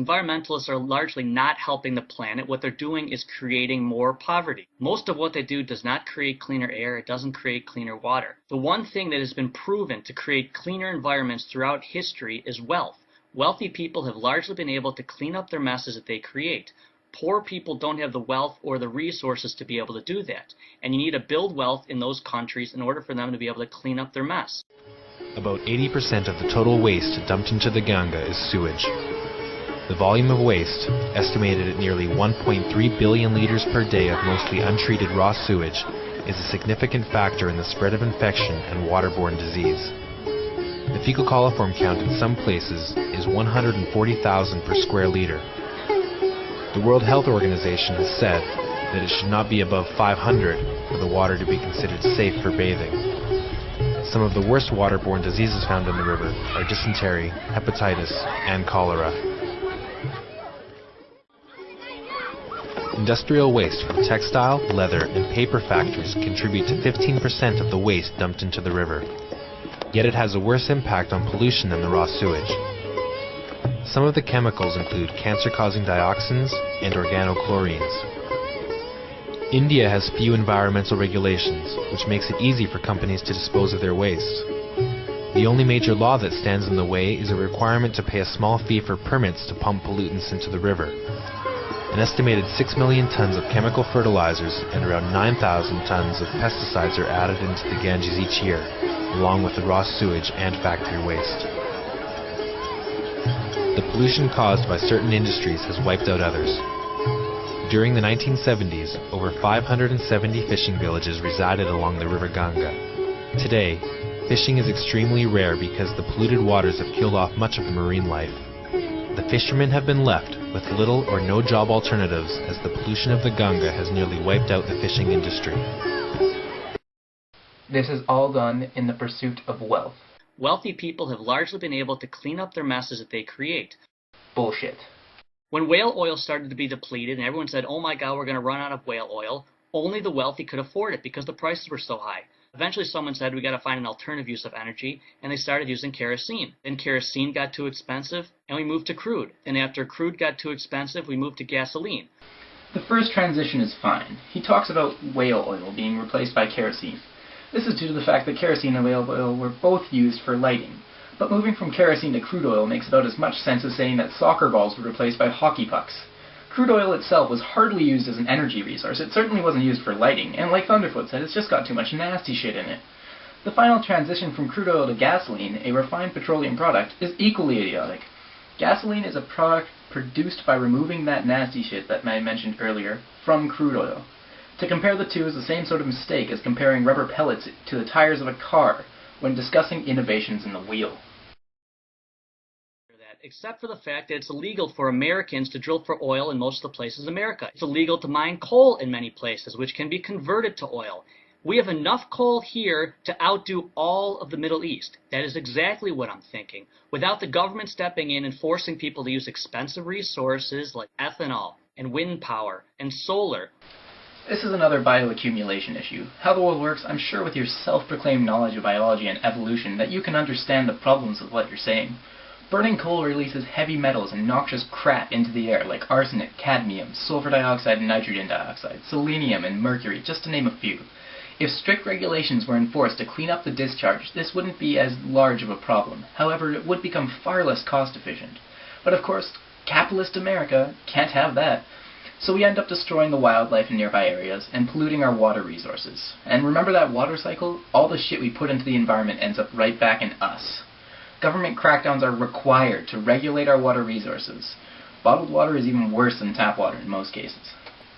environmentalists are largely not helping the planet. What they're doing is creating more poverty. Most of what they do does not create cleaner air. It doesn't create cleaner water. The one thing that has been proven to create cleaner environments throughout history is wealth. Wealthy people have largely been able to clean up their messes that they create. Poor people don't have the wealth or the resources to be able to do that. And you need to build wealth in those countries in order for them to be able to clean up their mess. About 80% of the total waste dumped into the Ganga is sewage. The volume of waste, estimated at nearly 1.3 billion liters per day of mostly untreated raw sewage, is a significant factor in the spread of infection and waterborne disease. The fecal coliform count in some places is 140,000 per square liter. The World Health Organization has said that it should not be above 500 for the water to be considered safe for bathing. Some of the worst waterborne diseases found in the river are dysentery, hepatitis, and cholera. Industrial waste from textile, leather, and paper factories contribute to 15% of the waste dumped into the river. Yet it has a worse impact on pollution than the raw sewage. Some of the chemicals include cancer-causing dioxins and organochlorines. India has few environmental regulations, which makes it easy for companies to dispose of their waste. The only major law that stands in the way is a requirement to pay a small fee for permits to pump pollutants into the river. An estimated 6 million tons of chemical fertilizers and around 9,000 tons of pesticides are added into the Ganges each year, along with the raw sewage and factory waste. The pollution caused by certain industries has wiped out others. During the 1970s, over 570 fishing villages resided along the River Ganga. Today, fishing is extremely rare because the polluted waters have killed off much of the marine life. The fishermen have been left with little or no job alternatives as the pollution of the Ganga has nearly wiped out the fishing industry. This is all done in the pursuit of wealth. Wealthy people have largely been able to clean up their messes that they create. Bullshit. When whale oil started to be depleted and everyone said, oh my god, we're going to run out of whale oil, only the wealthy could afford it because the prices were so high. Eventually someone said we got to find an alternative use of energy, and they started using kerosene. Then kerosene got too expensive and we moved to crude. Then after crude got too expensive, we moved to gasoline. The first transition is fine. He talks about whale oil being replaced by kerosene. This is due to the fact that kerosene and whale oil were both used for lighting. But moving from kerosene to crude oil makes about as much sense as saying that soccer balls were replaced by hockey pucks. Crude oil itself was hardly used as an energy resource. It certainly wasn't used for lighting, and like Thunderfoot said, it's just got too much nasty shit in it. The final transition from crude oil to gasoline, a refined petroleum product, is equally idiotic. Gasoline is a product produced by removing that nasty shit that I mentioned earlier from crude oil. To compare the two is the same sort of mistake as comparing rubber pellets to the tires of a car when discussing innovations in the wheel. Except for the fact that it's illegal for Americans to drill for oil in most of the places in America. It's illegal to mine coal in many places, which can be converted to oil. We have enough coal here to outdo all of the Middle East. That is exactly what I'm thinking. Without the government stepping in and forcing people to use expensive resources like ethanol and wind power and solar. This is another bioaccumulation issue. How the world works, I'm sure with your self-proclaimed knowledge of biology and evolution that you can understand the problems of what you're saying. Burning coal releases heavy metals and noxious crap into the air like arsenic, cadmium, sulfur dioxide and nitrogen dioxide, selenium and mercury, just to name a few. If strict regulations were enforced to clean up the discharge, this wouldn't be as large of a problem. However, it would become far less cost efficient. But of course, capitalist America can't have that. So we end up destroying the wildlife in nearby areas and polluting our water resources. And remember that water cycle? All the shit we put into the environment ends up right back in us. Government crackdowns are required to regulate our water resources. Bottled water is even worse than tap water in most cases.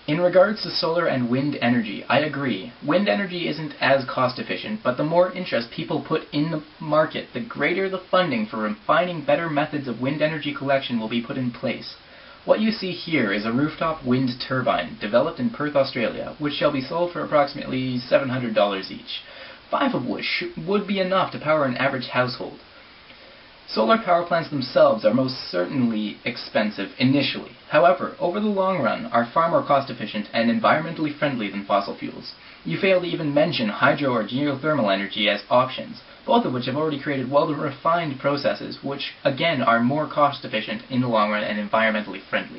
In regards to solar and wind energy, I agree. Wind energy isn't as cost efficient, but the more interest people put in the market, the greater the funding for refining better methods of wind energy collection will be put in place. What you see here is a rooftop wind turbine developed in Perth, Australia, which shall be sold for approximately $700 each, 5 of which would be enough to power an average household. Solar power plants themselves are most certainly expensive initially. However, over the long run, are far more cost-efficient and environmentally friendly than fossil fuels. You fail to even mention hydro or geothermal energy as options, both of which have already created well-refined processes which, again, are more cost-efficient in the long run and environmentally friendly.